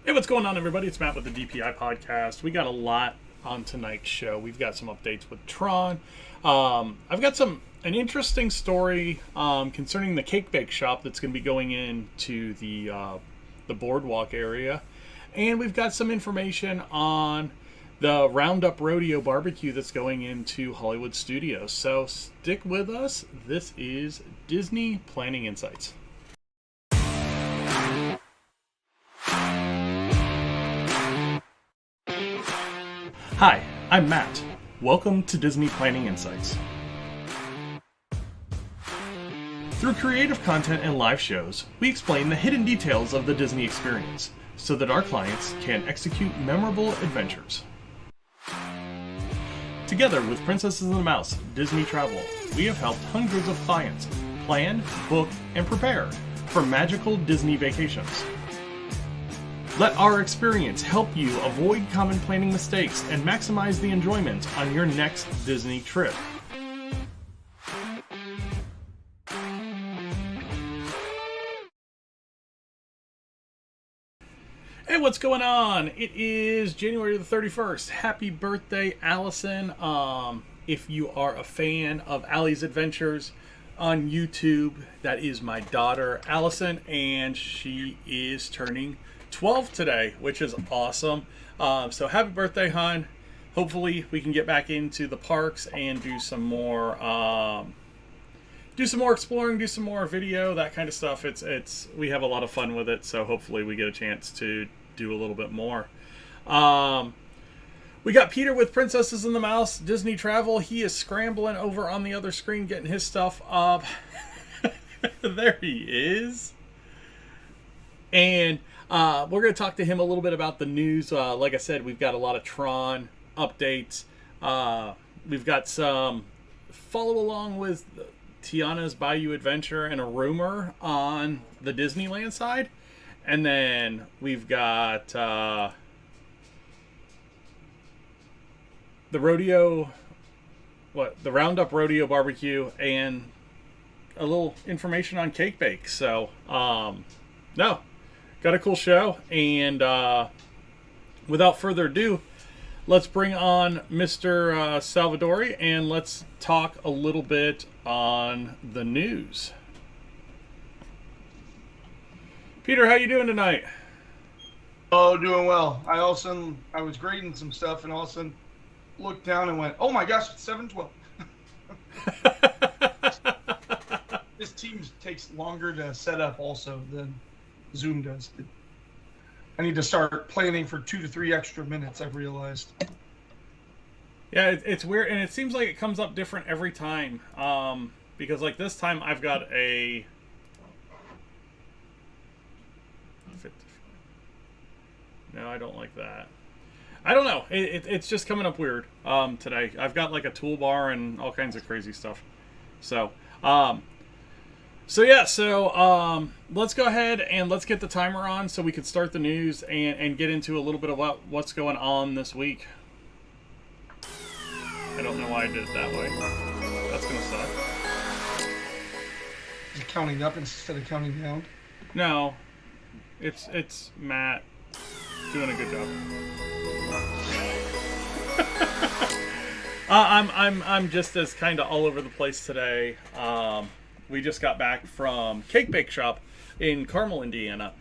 Hey, what's going on, everybody? It's Matt with the DPI podcast. We got a lot on tonight's show. We've got some updates with Tron. I've got an interesting story concerning the cake bake shop that's going to be going into the boardwalk area, and we've got some information on the Roundup Rodeo barbecue that's going into Hollywood Studios. So stick with us. This is Disney Planning Insights. Hi, I'm Matt. Welcome to Disney Planning Insights. Through creative content and live shows, we explain the hidden details of the Disney experience so that our clients can execute memorable adventures. Together with Princesses and the Mouse Disney Travel, we have helped hundreds of clients plan, book, and prepare for magical Disney vacations. Let our experience help you avoid common planning mistakes and maximize the enjoyment on your next Disney trip. Hey, what's going on? It is January the 31st. Happy birthday, Allison. If you are a fan of Allie's Adventures on YouTube, that is my daughter, Allison, and she is turning 12 today, which is awesome. So happy birthday, hon. Hopefully we can get back into the parks and do some more exploring, do some more video, that kind of stuff. We have a lot of fun with it, so hopefully we get a chance to do a little bit more. We got Peter with Princesses and the Mouse Disney Travel. He is scrambling over on the other screen getting his stuff up. There he is. And we're going to talk to him a little bit about the news. Like I said, we've got a lot of Tron updates. We've got some follow along with Tiana's Bayou Adventure and a rumor on the Disneyland side. And then we've got the Roundup Rodeo barbecue and a little information on cake bake. So, no. Got a cool show, and without further ado, let's bring on Mr. Salvadori, and let's talk a little bit on the news. Peter, how you doing tonight? Oh, doing well. I was grading some stuff, and all of a sudden looked down and went, "Oh my gosh, it's 7:12." This team takes longer to set up also than Zoom does. I need to start planning for 2 to 3 extra minutes, I've realized. Yeah, it's weird, and it seems like it comes up different every time. Because like this time I've got a 50. No, I don't like that. I don't know. It's just coming up weird today. I've got like a toolbar and all kinds of crazy stuff. So, let's go ahead and let's get the timer on so we can start the news and get into a little bit about what's going on this week. I don't know why I did it that way. That's going to suck. Is it counting up instead of counting down? No. It's Matt doing a good job. I'm just as kind of all over the place today. We just got back from Cake Bake Shop in Carmel, Indiana.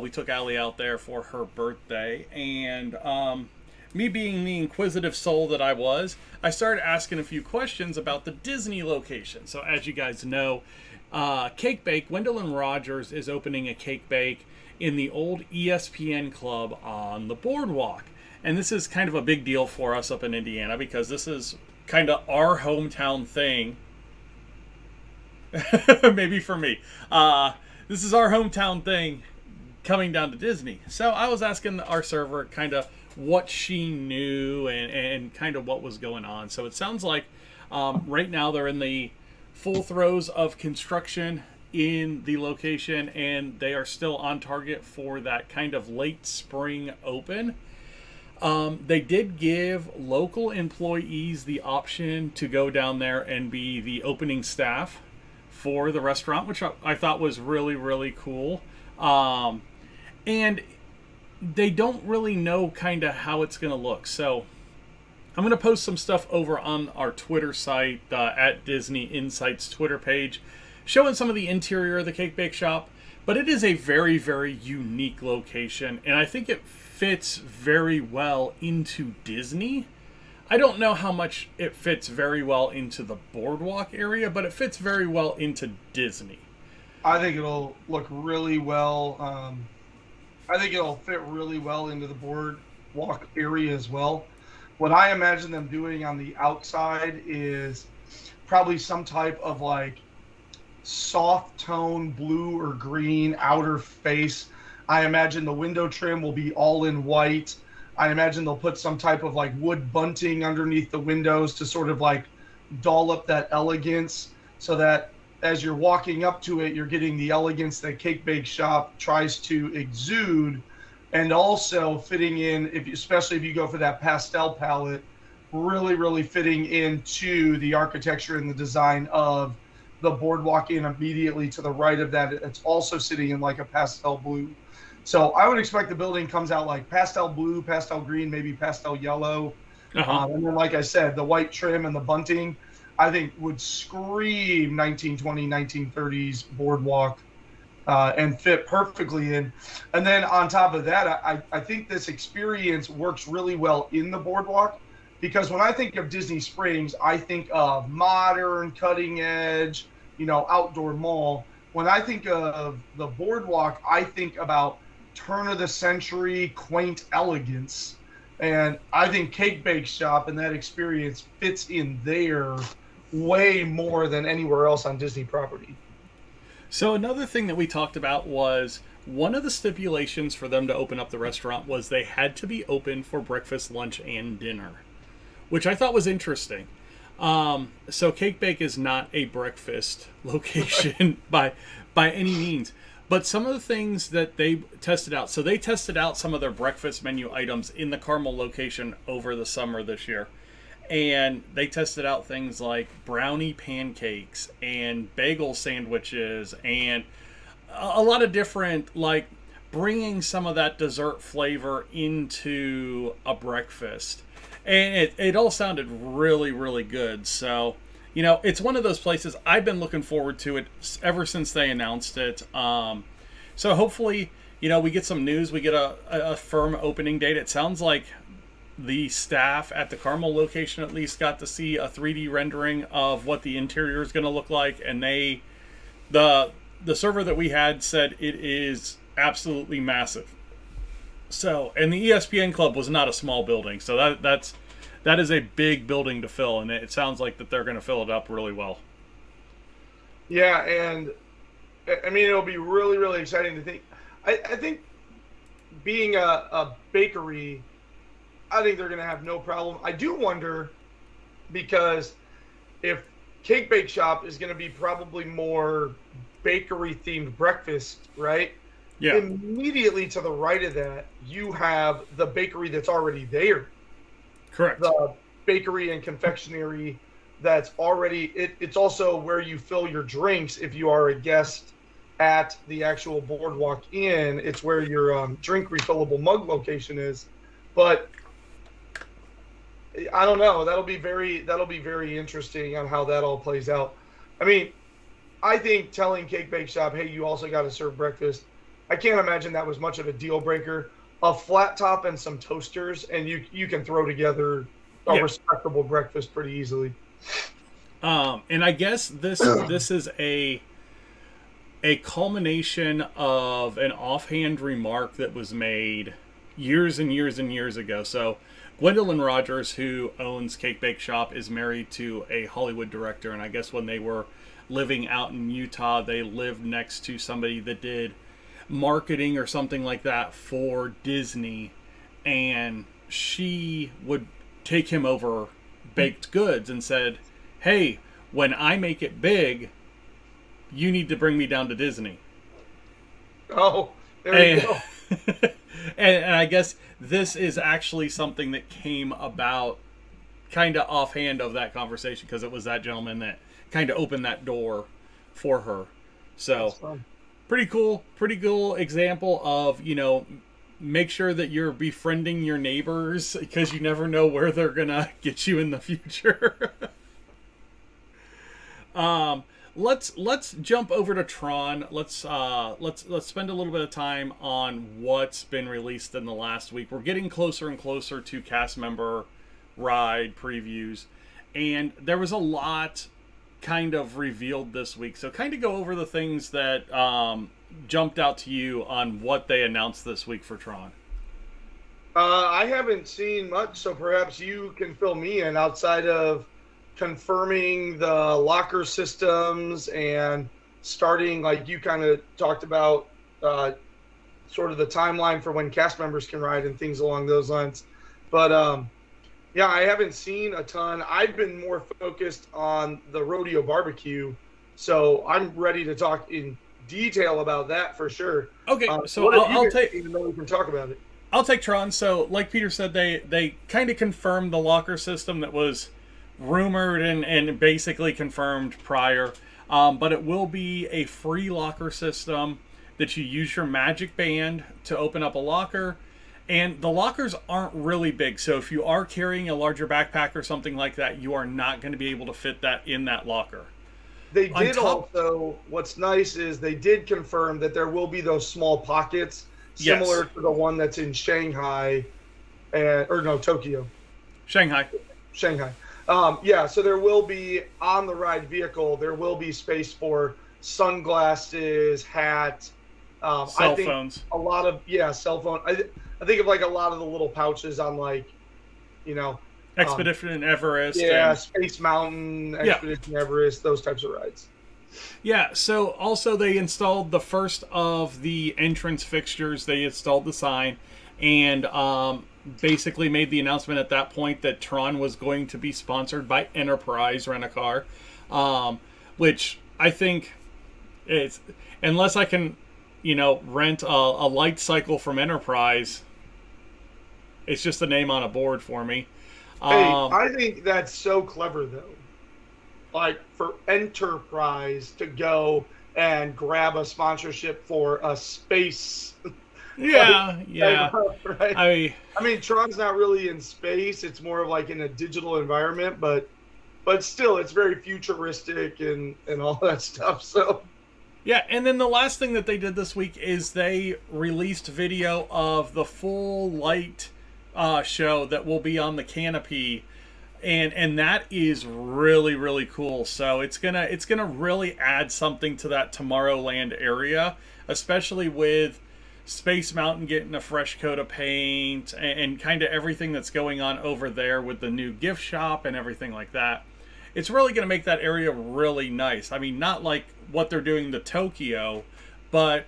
We took Allie out there for her birthday, and me being the inquisitive soul that I was, I started asking a few questions about the Disney location. So as you guys know, Cake Bake, Wendell and Rogers is opening a cake bake in the old ESPN club on the boardwalk. And this is kind of a big deal for us up in Indiana because this is kind of our hometown thing. Maybe for me. This is our hometown thing coming down to Disney. So I was asking our server kind of what she knew and kind of what was going on. So it sounds like right now they're in the full throes of construction in the location, and they are still on target for that kind of late spring open. They did give local employees the option to go down there and be the opening staff for the restaurant, which I thought was really, really cool. And they don't really know kind of how it's going to look. So I'm going to post some stuff over on our Twitter site, at Disney Insights Twitter page, showing some of the interior of the Cake Bake Shop. But it is a very, very unique location, and I think it fits very well into Disney. I don't know how much it fits very well into the boardwalk area, but it fits very well into Disney. I think it'll look really well. I think it'll fit really well into the boardwalk area as well. What I imagine them doing on the outside is probably some type of like soft tone blue or green outer face. I imagine the window trim will be all in white. I imagine they'll put some type of like wood bunting underneath the windows to sort of like doll up that elegance, so that as you're walking up to it, you're getting the elegance that Cake Bake Shop tries to exude, and also fitting in, especially if you go for that pastel palette, really, really fitting into the architecture and the design of the boardwalk in immediately to the right of that. It's also sitting in like a pastel blue. So I would expect the building comes out like pastel blue, pastel green, maybe pastel yellow. And then, like I said, the white trim and the bunting, I think would scream 1920, 1930s boardwalk, and fit perfectly in. And then on top of that, I think this experience works really well in the boardwalk, because when I think of Disney Springs, I think of modern, cutting edge, outdoor mall. When I think of the boardwalk, I think about turn of the century, quaint elegance. And I think Cake Bake Shop and that experience fits in there way more than anywhere else on Disney property. So another thing that we talked about was one of the stipulations for them to open up the restaurant was they had to be open for breakfast, lunch, and dinner, which I thought was interesting. So Cake Bake is not a breakfast location by any means. But some of the things that they tested out, so they tested out some of their breakfast menu items in the Carmel location over the summer this year. And they tested out things like brownie pancakes and bagel sandwiches and a lot of different, like bringing some of that dessert flavor into a breakfast. And it all sounded really, really good. So, it's one of those places I've been looking forward to it ever since they announced it. So hopefully, we get some news. We get a firm opening date. It sounds like the staff at the Carmel location at least got to see a 3D rendering of what the interior is going to look like. And the server that we had said it is absolutely massive. So, and the ESPN Club was not a small building. So that is a big building to fill, and it sounds like that they're going to fill it up really well. Yeah, and I mean, it'll be really, really exciting to think. I think being a bakery, I think they're going to have no problem. I do wonder, because if Cake Bake Shop is going to be probably more bakery-themed breakfast, right? Yeah. Immediately to the right of that, you have the bakery that's already there. Correct. The bakery and confectionery that's already, it's also where you fill your drinks if you are a guest at the actual Boardwalk Inn. It's where your drink refillable mug location is. But I don't know. That'll be very interesting on how that all plays out. I mean, I think telling Cake Bake Shop, hey, you also got to serve breakfast, I can't imagine that was much of a deal breaker. A flat top and some toasters, and you can throw together a respectable breakfast pretty easily. And I guess this is a culmination of an offhand remark that was made years and years and years ago. So Gwendolyn Rogers, who owns Cake Bake Shop, is married to a Hollywood director, and I guess when they were living out in Utah, they lived next to somebody that did marketing or something like that for Disney, and she would take him over baked goods and said, hey, when I make it big, you need to bring me down to Disney. Oh, there you go. and I guess this is actually something that came about kind of offhand of that conversation, because it was that gentleman that kind of opened that door for her. So pretty cool example of, make sure that you're befriending your neighbors because you never know where they're gonna get you in the future. Let's jump over to Tron. Let's spend a little bit of time on what's been released in the last week. We're getting closer and closer to cast member ride previews, and there was a lot kind of revealed this week. So kind of go over the things that jumped out to you on what they announced this week for Tron. I haven't seen much, so perhaps you can fill me in outside of confirming the locker systems and starting, like you kind of talked about, sort of the timeline for when cast members can ride and things along those lines. But yeah, I haven't seen a ton. I've been more focused on the Rodeo barbecue, so I'm ready to talk in detail about that for sure. Okay, so I'll take. Even though we can talk about it. I'll take Tron. So, like Peter said, they kind of confirmed the locker system that was rumored and basically confirmed prior. But it will be a free locker system that you use your magic band to open up a locker. And the lockers aren't really big. So if you are carrying a larger backpack or something like that, you are not going to be able to fit that in that locker. They did also, what's nice is they did confirm that there will be those small pockets similar to the one that's in Shanghai, Tokyo. Shanghai. Yeah, so there will be, on the ride vehicle, there will be space for sunglasses, hat, cell phones. A lot of, cell phone. I think of like a lot of the little pouches on like, Expedition Everest. Space Mountain, Expedition Everest, those types of rides. Yeah, so also they installed the first of the entrance fixtures. They installed the sign and basically made the announcement at that point that Tron was going to be sponsored by Enterprise Rent-A-Car, which I think it's, unless I can, rent a light cycle from Enterprise, it's just a name on a board for me. Hey, I think that's so clever, though. Like, for Enterprise to go and grab a sponsorship for a space. Yeah. Right? I mean, Tron's not really in space. It's more of like in a digital environment, but still, it's very futuristic and all that stuff. So. Yeah, and then the last thing that they did this week is they released video of the full light show that will be on the canopy, and that is really, really cool. So it's gonna really add something to that Tomorrowland area, especially with Space Mountain getting a fresh coat of paint and kind of everything that's going on over there with the new gift shop and everything like that. It's really going to make that area really nice. I mean, not like what they're doing to Tokyo, but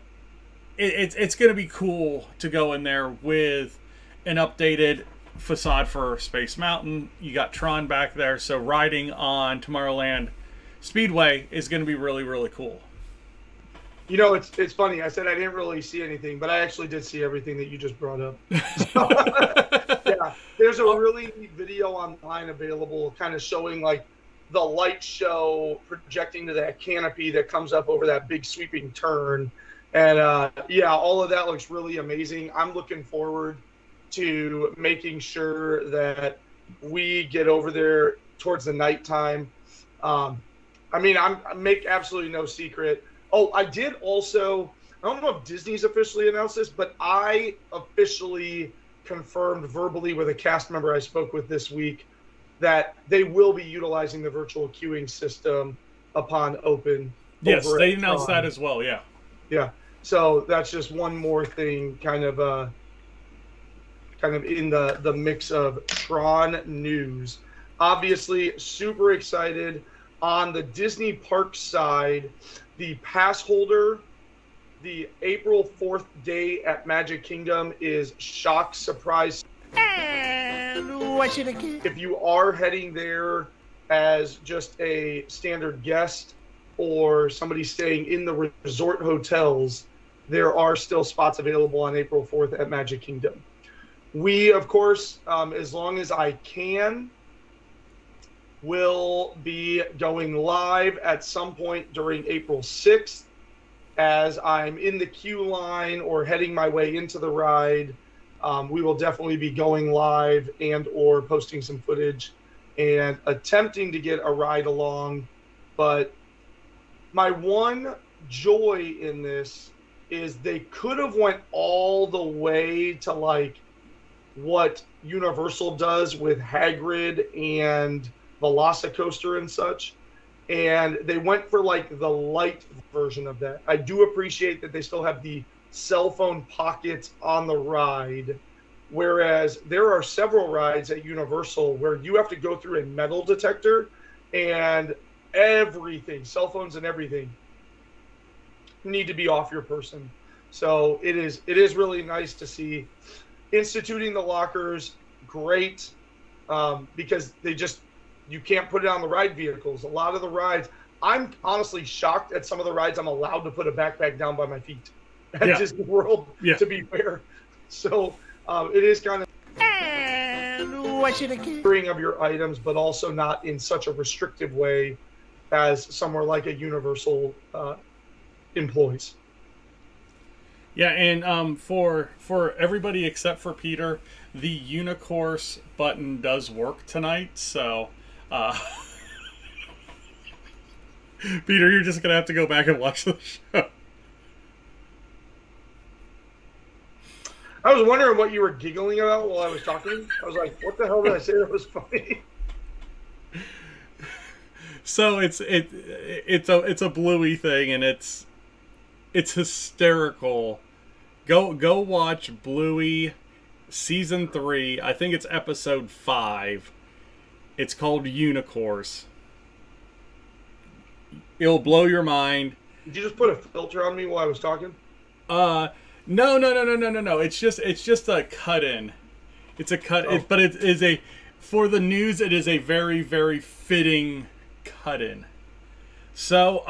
it's going to be cool to go in there with an updated facade for Space Mountain. You got Tron back there, so riding on Tomorrowland Speedway is going to be really, really cool. It's funny. I said I didn't really see anything, but I actually did see everything that you just brought up. So, yeah, there's a really neat video online available kind of showing like the light show projecting to that canopy that comes up over that big sweeping turn. And all of that looks really amazing. I'm looking forward to making sure that we get over there towards the nighttime. I make absolutely no secret. Oh, I did also, I don't know if Disney's officially announced this, but I officially confirmed verbally with a cast member I spoke with this week that they will be utilizing the virtual queuing system upon open. Yes, they announced that as well, yeah. Yeah, so that's just one more thing kind of in the mix of Tron news. Obviously, super excited. On the Disney Park side, the pass holder, the April 4th day at Magic Kingdom is Shock Surprise. And what should I get? If you are heading there as just a standard guest or somebody staying in the resort hotels, there are still spots available on April 4th at Magic Kingdom. We, of course, as long as I can, will be going live at some point during April 6th as I'm in the queue line or heading my way into the ride. We will definitely be going live and or posting some footage and attempting to get a ride along. But my one joy in this is they could have went all the way to like what Universal does with Hagrid and Velocicoaster and such. And they went for like the light version of that. I do appreciate that they still have the cell phone pockets on the ride, whereas there are several rides at Universal where you have to go through a metal detector and everything, cell phones and everything, need to be off your person. So it is really nice to see instituting the lockers. Great, because you can't put it on the ride vehicles. A lot of the rides, I'm honestly shocked at some of the rides I'm allowed to put a backpack down by my feet at Disney World, to be fair. So it is kind of And what should I get? of your items, but also not in such a restrictive way as somewhere like a Universal employs. Yeah, and for everybody except for Peter, the Unicourse button does work tonight, so Peter, you're just gonna have to go back and watch the show. I was wondering what you were giggling about while I was talking. I was like, what the hell did I say that was funny? So it's a Bluey thing, and it's hysterical. Go watch Bluey season 3. I think it's episode 5. It's called Unicourse. It'll blow your mind. Did you just put a filter on me while I was talking? No. It's just a cut in. It's a cut, but it is a, for the news. It is a very, very fitting cut in. So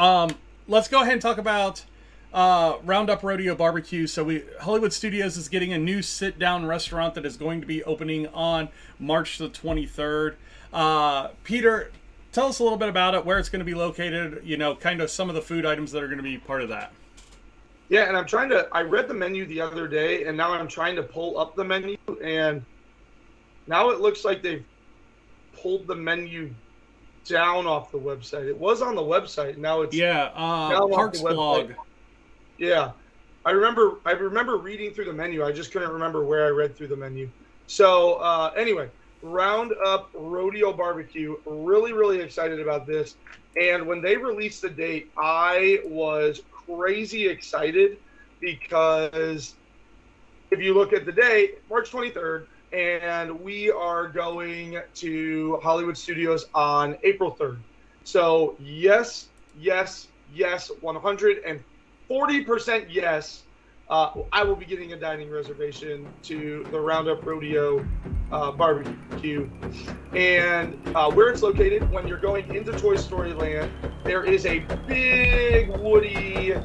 let's go ahead and talk about Roundup Rodeo Barbecue. So Hollywood Studios is getting a new sit-down restaurant that is going to be opening on March the 23rd. Peter, tell us a little bit about it, where it's going to be located, kind of some of the food items that are going to be part of that. Yeah, and I read the menu the other day, and now I'm trying to pull up the menu, and now it looks like they've pulled the menu down off the website. It was on the website, and now it's down Parks off the blog. Yeah, I remember reading through the menu. I just couldn't remember where I read through the menu. So anyway, Roundup Rodeo Barbecue. Really, really excited about this. And when they released the date, I was crazy excited, because if you look at the date, March 23rd, and we are going to Hollywood Studios on April 3rd. So yes, 140% yes. I will be getting a dining reservation to the Roundup Rodeo Barbecue. And where it's located, when you're going into Toy Story Land, there is a big Woody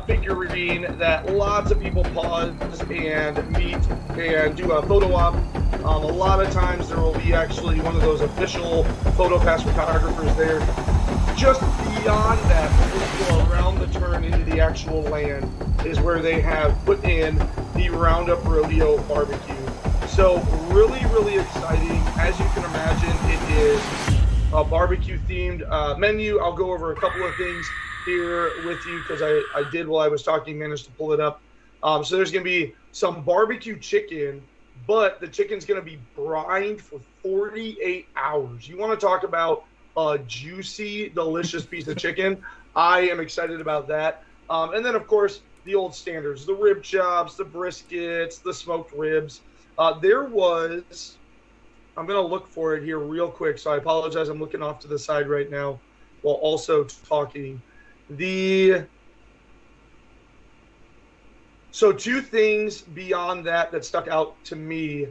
figurine that lots of people pause and meet and do a photo op. A lot of times there will be actually one of those official PhotoPass photographers there. Just beyond that, when you go around the turn into the actual land, is where they have put in the Roundup Rodeo Barbecue. So really, really exciting. As you can imagine, it is a barbecue-themed menu. I'll go over a couple of things here with you, because I did, while I was talking, manage to pull it up. So there's going to be some barbecue chicken, but the chicken's going to be brined for 48 hours. You want to talk about a juicy, delicious piece of chicken. I am excited about that. And then, of course, the old standards, the rib chops, the briskets, the smoked ribs. There was, I'm going to look for it here real quick, so I apologize. I'm looking off to the side right now while also talking. So two things beyond that stuck out to me.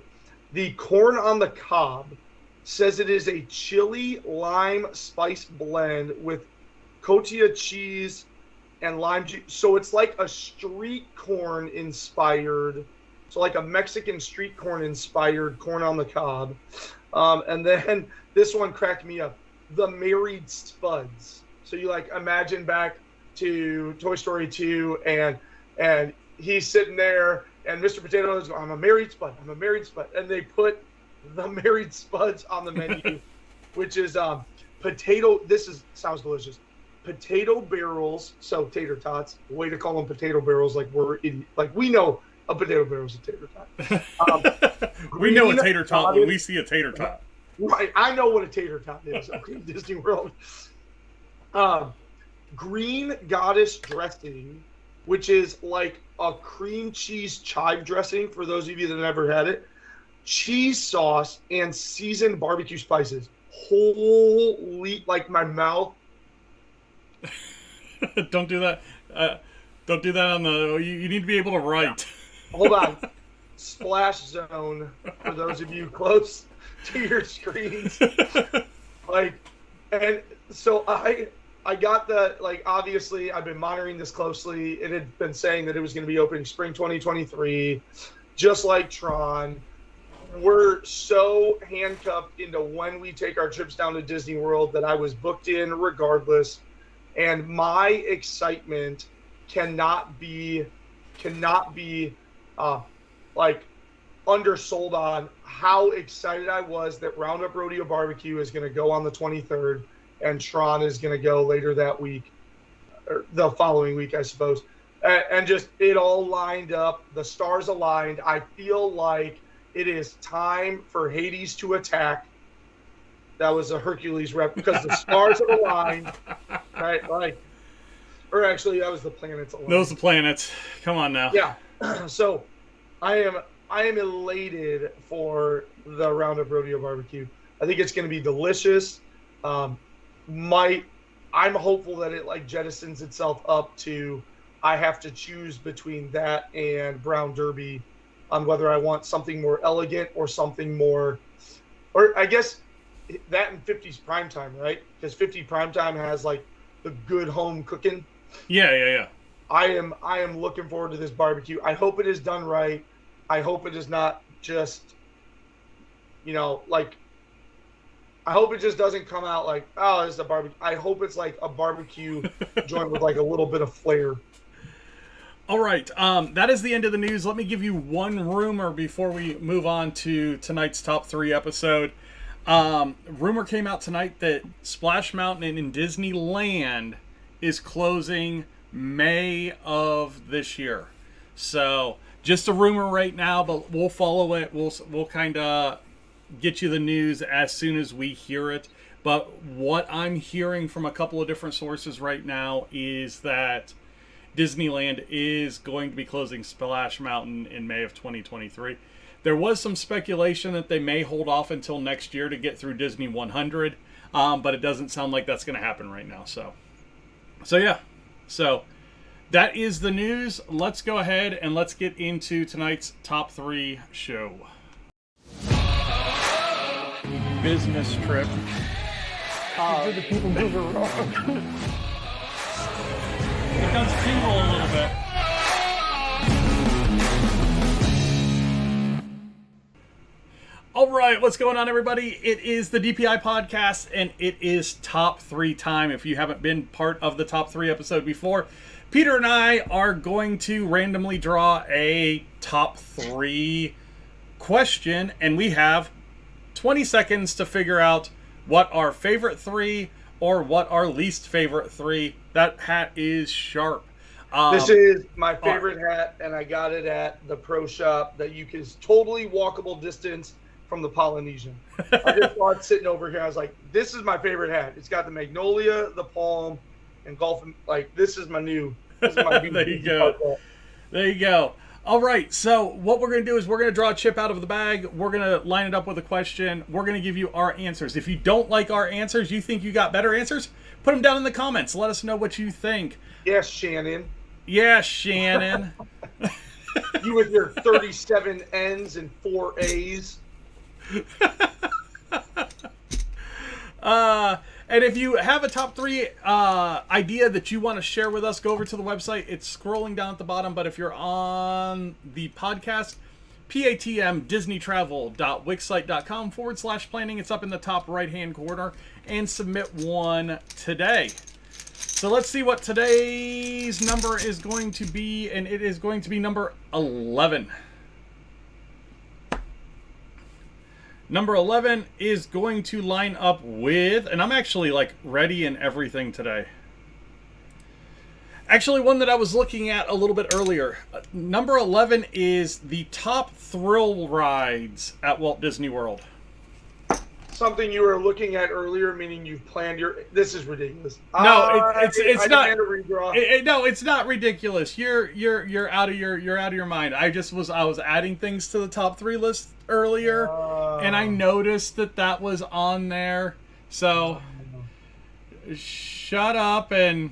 The corn on the cob says it is a chili lime spice blend with cotija cheese and lime juice. So it's like a street corn inspired, so like a Mexican street corn inspired corn on the cob. And then this one cracked me up. The married spuds. So you imagine back to Toy Story 2, and he's sitting there And Mr. Potato is going, I'm a married spud. I'm a married spud. And they put the married spuds on the menu, which is potato. Sounds delicious. Potato barrels. So tater tots. Way to call them potato barrels. Like we know a potato barrel is a tater tot. We know a tater tot when we see a tater tot. Right. I know what a tater tot is. Okay, Disney World. Green goddess dressing, which is like a cream cheese chive dressing for those of you that never had it, cheese sauce, and seasoned barbecue spices. Holy, like my mouth. Don't do that. Don't do that on the. You need to be able to write. Hold on. Splash zone for those of you close to your screens. And so I got obviously I've been monitoring this closely. It had been saying that it was going to be opening spring 2023, just like Tron. We're so handcuffed into when we take our trips down to Disney World that I was booked in regardless. And my excitement cannot be undersold on how excited I was that Roundup Rodeo Barbecue is going to go on the 23rd. And Tron is going to go later that week, or the following week, I suppose. And just it all lined up. The stars aligned. I feel like it is time for Hades to attack. That was a Hercules rep because the stars have aligned. Right? Or actually, that was the planets aligned. Those are the planets. Come on now. Yeah. So I am elated for the Roundup Rodeo Barbecue. I think it's going to be delicious. I'm hopeful that it jettisons itself up to I have to choose between that and Brown Derby on whether I want something more elegant or something more, or I guess that and 50's primetime, right? Because 50 primetime has the good home cooking. Yeah. I am looking forward to this barbecue. I hope it is done right. I hope it is not just, I hope it just doesn't come out like, oh, it's a barbecue. I hope it's like a barbecue joint with a little bit of flair. All right. That is the end of the news. Let me give you one rumor before we move on to tonight's top 3 episode. Rumor came out tonight that Splash Mountain in Disneyland is closing May of this year. So just a rumor right now, but we'll follow it. We'll kind of get you the news as soon as we hear it. But what I'm hearing from a couple of different sources right now is that Disneyland is going to be closing Splash Mountain in May of 2023. There was some speculation that they may hold off until next year to get through Disney 100, but it doesn't sound like that's going to happen right now. So yeah. So that is the news. Let's go ahead and let's get into tonight's top 3 show. Business trip. Do the people move around? It does tingle a little bit. All right, what's going on, everybody? It is the DPI podcast, and it is top 3 time. If you haven't been part of the top 3 episode before, Peter and I are going to randomly draw a top 3 question, and we have 20 seconds to figure out what our favorite 3 or what our least favorite 3. That hat is sharp. This is my favorite hat, and I got it at the pro shop that you can totally walkable distance from the Polynesian. I just saw it sitting over here. I was like, this is my favorite hat. It's got the magnolia, the palm, and golf. This is my new. This is my there you go. There you go. All right, so what we're going to do is we're going to draw a chip out of the bag. We're going to line it up with a question. We're going to give you our answers. If you don't like our answers, you think you got better answers, put them down in the comments. Let us know what you think. Yes, Shannon. Yeah, Shannon. You with your 37 N's and 4 A's. And if you have a top 3 idea that you want to share with us, go over to the website. It's scrolling down at the bottom. But if you're on the podcast, patm disneytravel.wixsite.com/planning. It's up in the top right-hand corner. And submit one today. So let's see what today's number is going to be, and it is going to be number 11. Number 11 is going to line up with, and I'm actually like ready and everything today. Actually, one that I was looking at a little bit earlier. Number 11 is the top thrill rides at Walt Disney World. Something you were looking at earlier, meaning you've planned your. This is ridiculous. No, it's not. No, it's not ridiculous. You're out of your mind. I was adding things to the top 3 list earlier, and I noticed that was on there. So shut up and.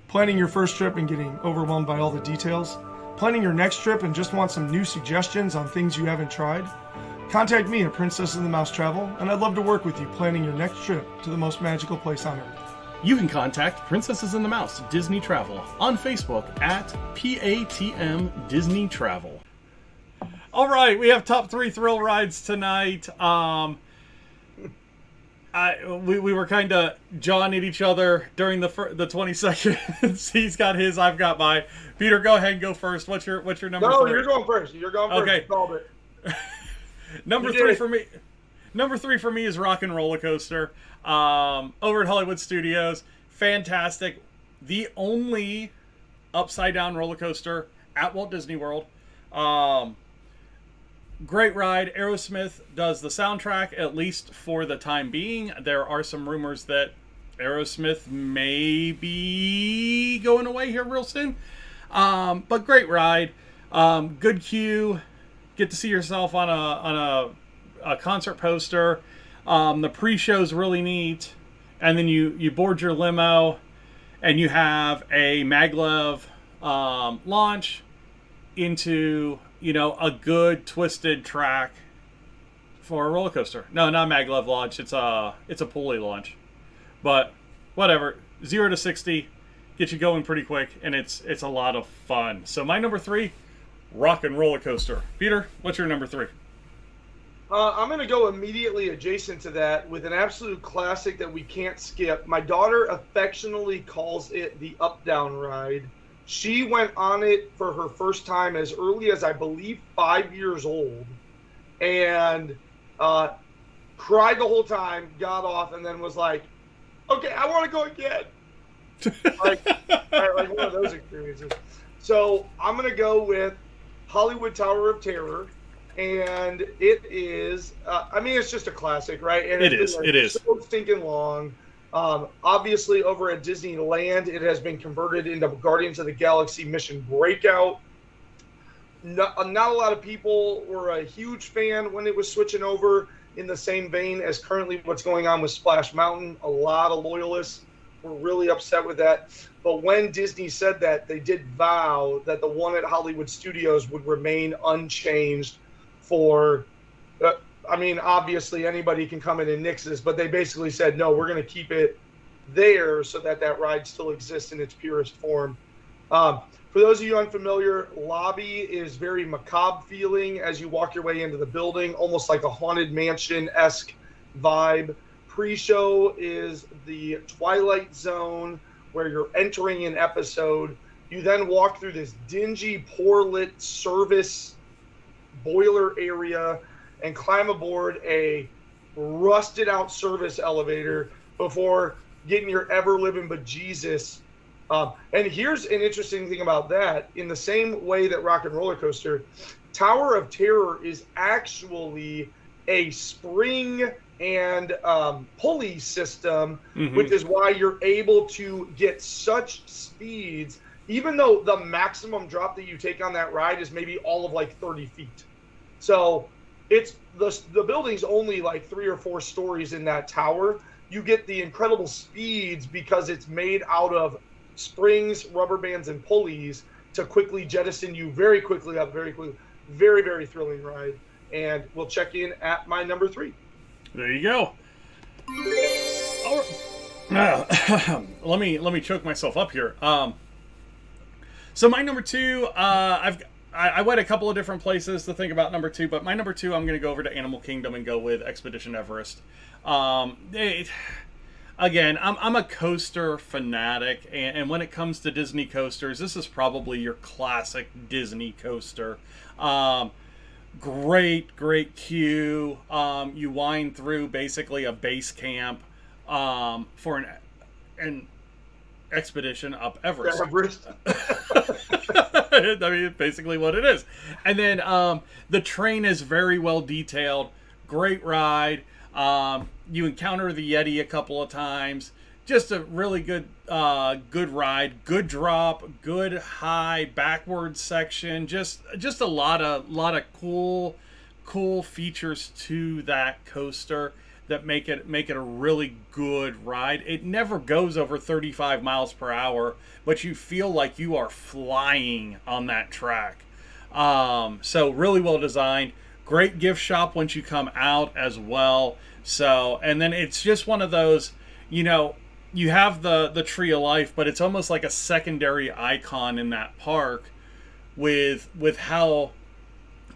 Planning your first trip and getting overwhelmed by all the details? Planning your next trip and just want some new suggestions on things you haven't tried? Contact me at Princess and the Mouse Travel, and I'd love to work with you planning your next trip to the most magical place on earth. You can contact Princesses and the Mouse Disney Travel on Facebook at PATM Disney Travel. All right, we have top 3 thrill rides tonight. We were kind of jawing at each other during the 20 seconds. He's got his, I've got mine. Peter, go ahead and go first. What's your number? No, 3? you're going first. You're going first. Okay. Solve it. Number 3 for me. Number 3 for me is Rock and Roller Coaster. Over at Hollywood Studios, fantastic. The only upside down roller coaster at Walt Disney World. Great ride. Aerosmith does the soundtrack, at least for the time being. There are some rumors that Aerosmith may be going away here real soon. But great ride. Good queue. Get to see yourself on a concert poster. The pre-show's really neat. And then you board your limo and you have a maglev launch into... a good twisted track for a roller coaster. No, not maglev launch. It's a pulley launch. But whatever. 0 to 60, get you going pretty quick, and it's a lot of fun. So my number 3, Rock and Roller Coaster. Peter, what's your number 3? I'm going to go immediately adjacent to that with an absolute classic that we can't skip. My daughter affectionately calls it the Up Down ride. She went on it for her first time as early as, I believe, 5 years old, and cried the whole time, got off, and then was like, okay, I want to go again. like one of those experiences. So I'm going to go with Hollywood Tower of Terror, and it is, it's just a classic, right? And it is. So stinking long. Obviously, over at Disneyland, it has been converted into Guardians of the Galaxy Mission Breakout. Not a lot of people were a huge fan when it was switching over, in the same vein as currently what's going on with Splash Mountain. A lot of loyalists were really upset with that. But when Disney said that, they did vow that the one at Hollywood Studios would remain unchanged for... obviously anybody can come in and nix this, but they basically said, no, we're going to keep it there so that ride still exists in its purest form. For those of you unfamiliar, lobby is very macabre feeling as you walk your way into the building, almost like a Haunted Mansion-esque vibe. Pre-show is the Twilight Zone where you're entering an episode. You then walk through this dingy, poor-lit service boiler area and climb aboard a rusted-out service elevator before getting your ever-living bejesus. And here's an interesting thing about that. In the same way that Rock and Roller Coaster, Tower of Terror is actually a spring and pulley system, which is why you're able to get such speeds, even though the maximum drop that you take on that ride is maybe all of like 30 feet. So it's the building's only like 3 or 4 stories in that tower. You get the incredible speeds because it's made out of springs, rubber bands, and pulleys to quickly jettison you very quickly up, very quickly. Very, very thrilling ride. And we'll check in at my number 3. There you go. Let me choke myself up here. So my number 2, I went a couple of different places to think about number 2, but my number 2, I'm going to go over to Animal Kingdom and go with Expedition Everest. I again, I'm a coaster fanatic, and when it comes to Disney coasters, this is probably your classic Disney coaster. Great queue. You wind through basically a base camp for an expedition up Everest. I mean, basically what it is. And then the train is very well detailed. Great ride. You encounter the Yeti a couple of times. Just a really good ride. Good drop. Good high backward section. Just a lot of cool features to that coaster that make it a really good ride. It never goes over 35 miles per hour, but you feel like you are flying on that track. So really well designed. Great gift shop once you come out as well. So, and then it's just one of those, you know, you have the Tree of Life, but it's almost like a secondary icon in that park with how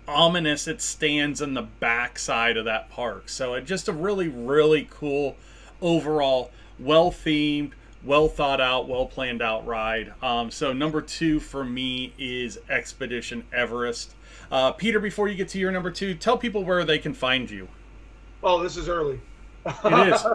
ominous it stands in the back side of that park. So it just a really cool overall, well themed, well thought out, well planned out ride. So number 2 for me is Expedition Everest. Peter, before you get to your number 2, tell people where they can find you. Oh, this is early. It is.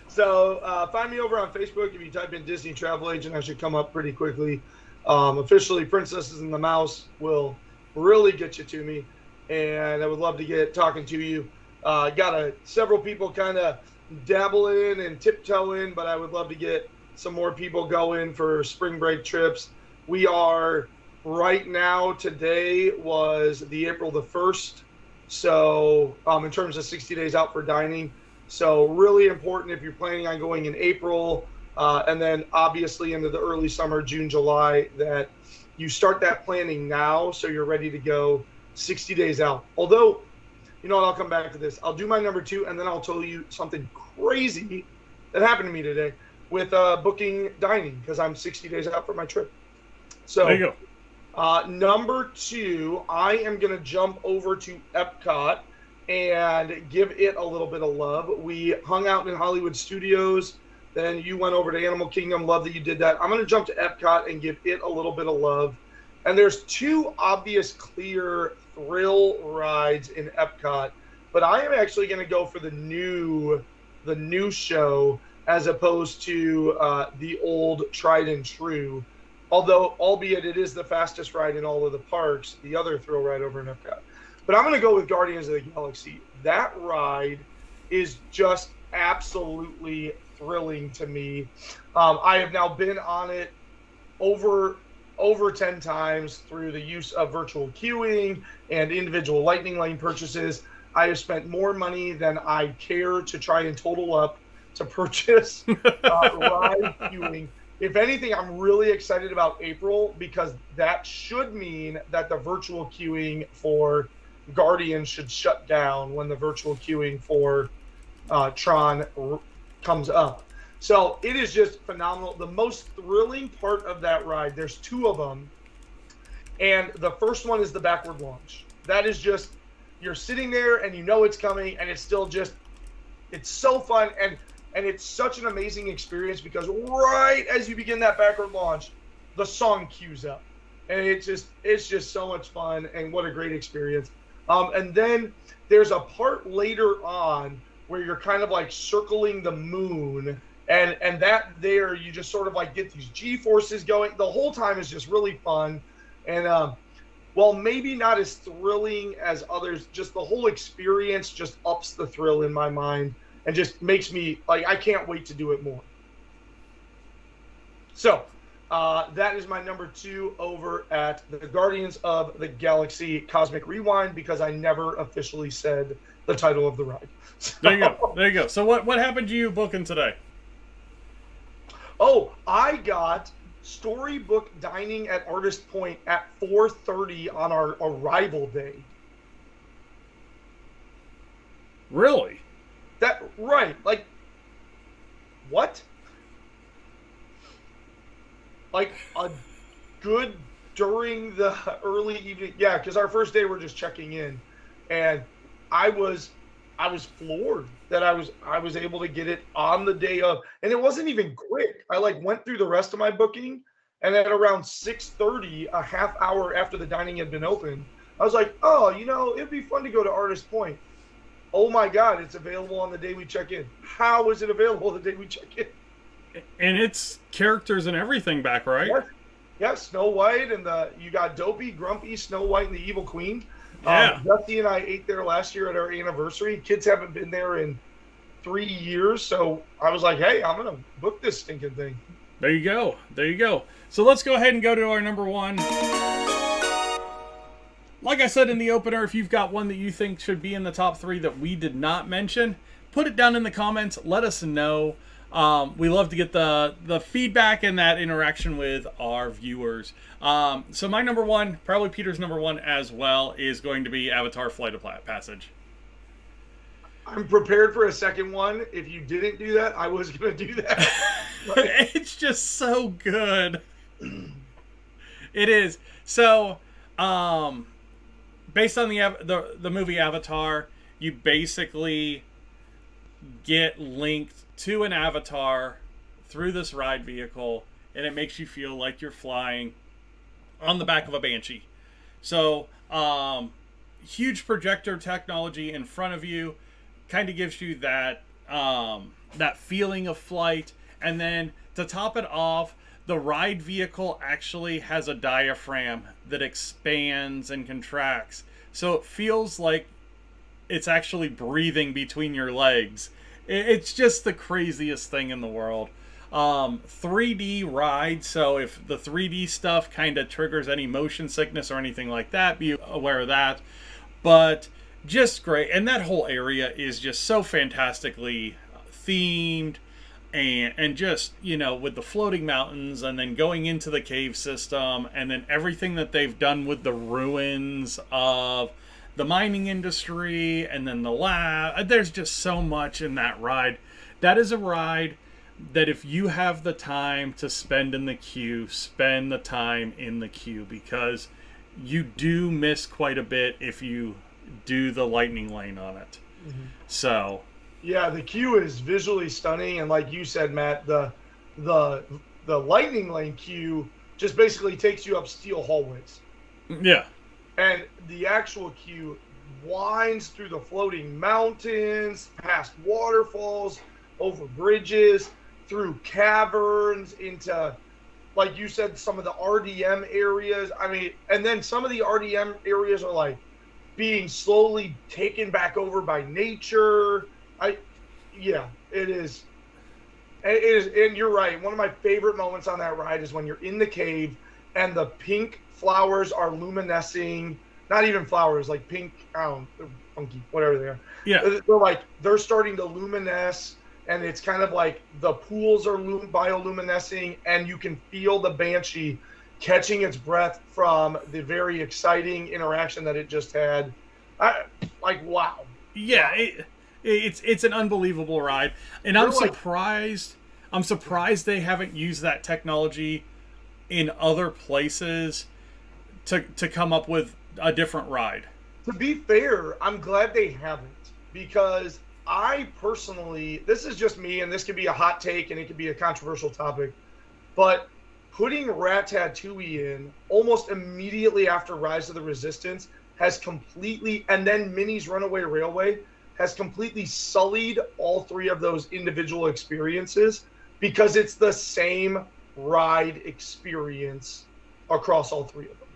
So find me over on Facebook. If you type in Disney Travel Agent, I should come up pretty quickly. Officially, Princesses and the Mouse will really get you to me, and I would love to get talking to you. Got several people kind of dabble in and tiptoe in, but I would love to get some more people going for spring break trips. We are right now, today was the April the 1st, so in terms of 60 days out for dining. So really important if you're planning on going in April, and then obviously into the early summer, June, July, that you start that planning now so you're ready to go 60 days out. Although, you know what, I'll come back to this. I'll do my number 2, and then I'll tell you something crazy that happened to me today with booking dining, because I'm 60 days out for my trip. So there you go. Number 2, I am going to jump over to Epcot and give it a little bit of love. We hung out in Hollywood Studios. Then you went over to Animal Kingdom. Love that you did that. I'm going to jump to Epcot and give it a little bit of love. And there's 2 obvious, clear thrill rides in Epcot, but I am actually going to go for the new show as opposed to the old tried and true. Although, albeit it is the fastest ride in all of the parks, the other thrill ride over in Epcot. But I'm going to go with Guardians of the Galaxy. That ride is just absolutely thrilling to me. I have now been on it over 10 times through the use of virtual queuing and individual Lightning Lane purchases. I have spent more money than I care to try and total up to purchase ride queuing. If anything, I'm really excited about April, because that should mean that the virtual queuing for Guardians should shut down when the virtual queuing for Tron comes up. So it is just phenomenal. The most thrilling part of that ride, there's 2 of them, and the first one is the backward launch. That is just, you're sitting there and you know it's coming, and it's still just, it's so fun, and it's such an amazing experience, because right as you begin that backward launch, the song cues up, and it's just so much fun, and what a great experience. And then there's a part later on where you're kind of like circling the moon, and that there you just sort of like get these G-forces going. The whole time is just really fun, and while maybe not as thrilling as others, just the whole experience just ups the thrill in my mind and just makes me like, I can't wait to do it more. So that is my number 2 over at the Guardians of the Galaxy Cosmic Rewind, because I never officially said the title of the ride. So, There you go. So what happened to you booking today? Oh, I got storybook dining at Artist Point at 4:30 on our arrival day. Really? That right? Like what? Like a good during the early evening? Yeah, because our first day we're just checking in, and I was floored. that I was able to get it on the day of, and it wasn't even quick. I like went through the rest of my booking, and at around 6:30, a half hour after the dining had been open, I was like, oh, it'd be fun to go to Artist Point. Oh my God, it's available on the day we check in. How is it available the day we check in? And it's characters and everything back, right? Yes. Yeah, Snow White, and you got Dopey, Grumpy, Snow White, and the Evil Queen. Yeah. Dusty and I ate there last year at our anniversary. Kids haven't been there in 3 years, so I was like, hey, I'm going to book this stinking thing. There you go. There you go. So let's go ahead and go to our number one. Like I said in the opener, if you've got one that you think should be in the top 3 that we did not mention, put it down in the comments. Let us know. We love to get the feedback and that interaction with our viewers. So my number one, probably Peter's number one as well, is going to be Avatar Flight of Passage. I'm prepared for a second one. If you didn't do that, I was going to do that. It's just so good. It is. So, based on the movie Avatar, you basically get linked to an avatar through this ride vehicle, and it makes you feel like you're flying on the back of a Banshee. So, huge projector technology in front of you kind of gives you that that feeling of flight. And then to top it off, the ride vehicle actually has a diaphragm that expands and contracts. So it feels like it's actually breathing between your legs. It's just the craziest thing in the world. 3D ride, so if the 3D stuff kind of triggers any motion sickness or anything like that, be aware of that. But just great. And that whole area is just so fantastically themed. And just, with the floating mountains and then going into the cave system and then everything that they've done with the ruins of the mining industry and then the lab. There's just so much in that ride. That is a ride that if you have the time to spend in the queue, spend the time in the queue, because you do miss quite a bit if you do the lightning lane on it. Mm-hmm. So... yeah, the queue is visually stunning, and like you said, Matt, the lightning lane queue just basically takes you up steel hallways. Yeah. And the actual queue winds through the floating mountains, past waterfalls, over bridges, through caverns, into, like you said, some of the RDM areas. I mean, and then some of the RDM areas are like being slowly taken back over by nature. It is. It is, and you're right. One of my favorite moments on that ride is when you're in the cave and the pink flowers are luminescing. Not even flowers, like pink. I don't know, they're funky, whatever they are. Yeah, they're starting to luminesce, and it's kind of like the pools are bioluminescing, and you can feel the Banshee catching its breath from the very exciting interaction that it just had. Wow. Yeah. Wow. It's an unbelievable ride, and I'm surprised. I'm surprised they haven't used that technology in other places to come up with a different ride. To be fair, I'm glad they haven't, because I personally, this is just me, and this could be a hot take and it could be a controversial topic, but putting Ratatouille in almost immediately after Rise of the Resistance has completely, and then Minnie's Runaway Railway has completely sullied all 3 of those individual experiences, because it's the same ride experience across all 3 of them.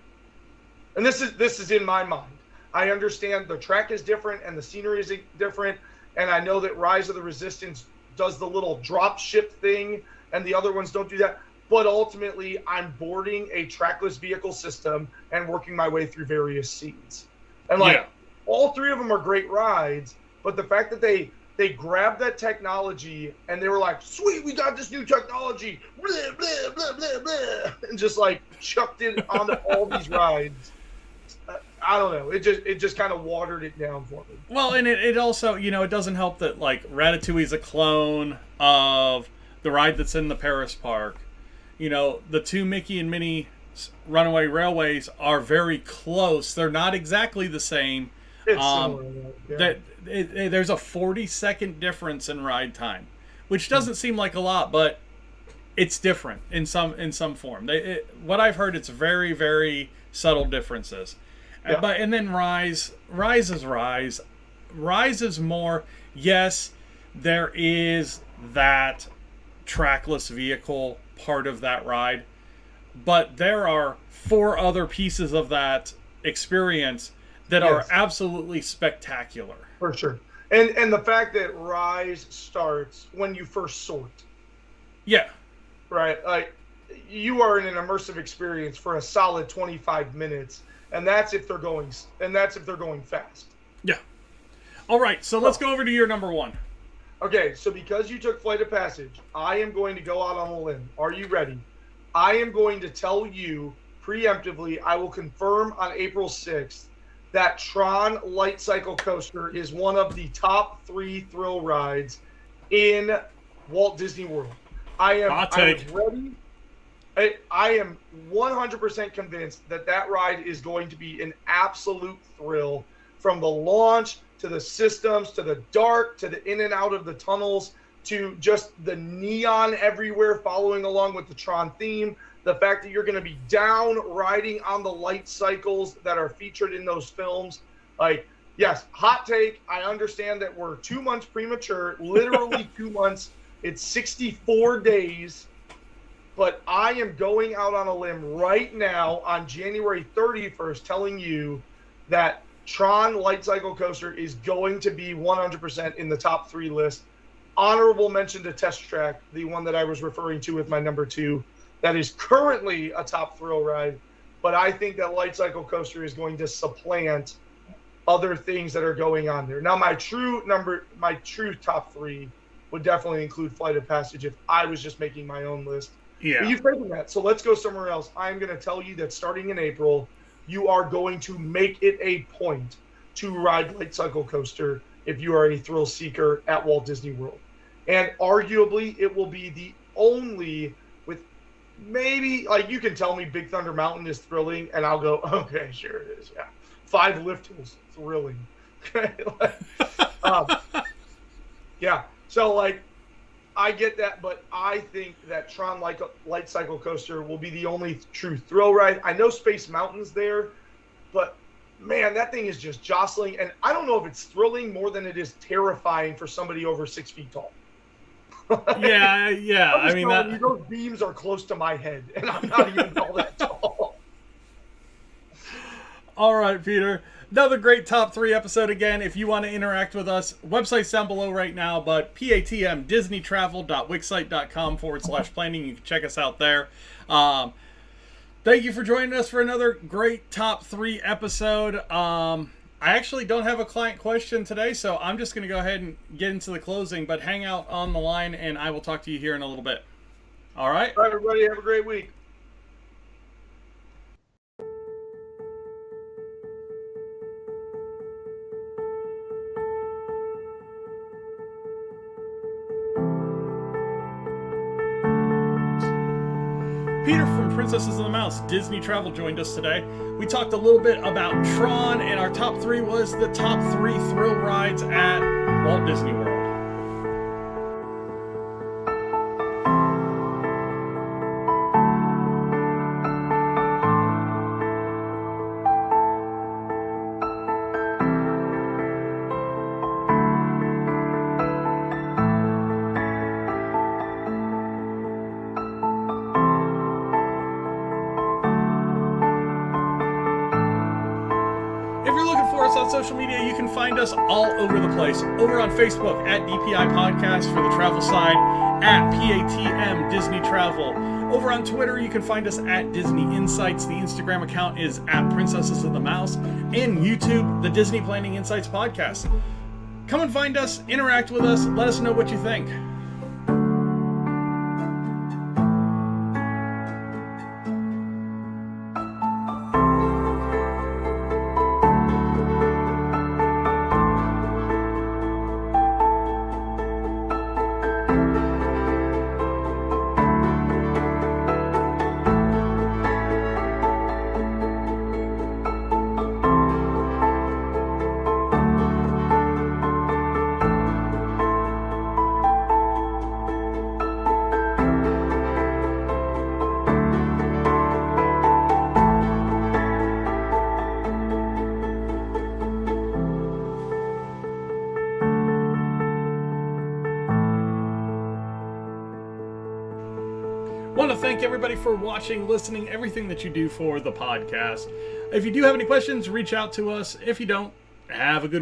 And this is in my mind. I understand the track is different and the scenery is different, and I know that Rise of the Resistance does the little drop ship thing and the other ones don't do that, but ultimately I'm boarding a trackless vehicle system and working my way through various scenes. And all 3 of them are great rides. But the fact that they grabbed that technology and they were like, sweet, we got this new technology, blah, blah, blah, blah, blah, and just like chucked it on all these rides. I don't know. It just kind of watered it down for me. Well, and it also, it doesn't help that like Ratatouille is a clone of the ride that's in the Paris park. The 2 Mickey and Minnie Runaway Railways are very close. They're not exactly the same. It's similar. Yeah. There's a 40-second difference in ride time, which doesn't seem like a lot, but it's different in some form. What I've heard, it's very, very subtle differences. Yeah. And then Rise is more, yes, there is that trackless vehicle part of that ride, but there are 4 other pieces of that experience that are absolutely spectacular. For sure. And the fact that Rise starts when you first sort. Yeah. Right? Like, you are in an immersive experience for a solid 25 minutes, and that's if they're going fast. Yeah. All right, so let's go over to your number 1. Okay, so because you took Flight of Passage, I am going to go out on a limb. Are you ready? I am going to tell you preemptively, I will confirm on April 6th, that Tron Light Cycle Coaster is one of the top 3 thrill rides in Walt Disney World. I am ready. I am 100% convinced that ride is going to be an absolute thrill, from the launch to the systems to the dark to the in and out of the tunnels to just the neon everywhere following along with the Tron theme. The fact that you're going to be down riding on the light cycles that are featured in those films. Like, yes, hot take. I understand that we're 2 months premature, literally 2 months. It's 64 days. But I am going out on a limb right now on January 31st telling you that Tron Light Cycle Coaster is going to be 100% in the top 3 list. Honorable mention to Test Track, the one that I was referring to with my number 2. That is currently a top thrill ride, but I think that Light Cycle Coaster is going to supplant other things that are going on there. Now, my true top 3 would definitely include Flight of Passage if I was just making my own list. Yeah. But you've taken that, so let's go somewhere else. I'm going to tell you that starting in April, you are going to make it a point to ride Light Cycle Coaster if you are a thrill seeker at Walt Disney World. And arguably, it will be the only, with maybe, like, you can tell me Big Thunder Mountain is thrilling, and I'll go, okay, sure it is, yeah. 5 Lift Hills, thrilling. Yeah, so, like, I get that, but I think that Tron Light Cycle Coaster will be the only true thrill ride. I know Space Mountain's there, but, man, that thing is just jostling, and I don't know if it's thrilling more than it is terrifying for somebody over 6 feet tall. Yeah. I mean, those beams are close to my head, and I'm not even all that tall. All right, Peter. Another great top 3 episode again. If you want to interact with us, website's down below right now, but patmdisneytravel.wixsite.com/planning. You can check us out there. Thank you for joining us for another great top 3 episode. I actually don't have a client question today, so I'm just going to go ahead and get into the closing, but hang out on the line, and I will talk to you here in a little bit. All right? All right, everybody. Have a great week. Peter from Princesses of the Mouse Disney Travel joined us today. We talked a little bit about Tron, and our top 3 was the top 3 thrill rides at Walt Disney World. On social media, you can find us all over the place. Over on Facebook at DPI Podcast for the travel side, at PATM Disney Travel. Over on Twitter, you can find us at Disney Insights. The Instagram account is at Princesses of the Mouse. And YouTube, the Disney Planning Insights Podcast. Come and find us, interact with us, let us know what you think. everybody for watching, listening, everything that you do for the podcast. If you do have any questions, reach out to us. If you don't, have a good week.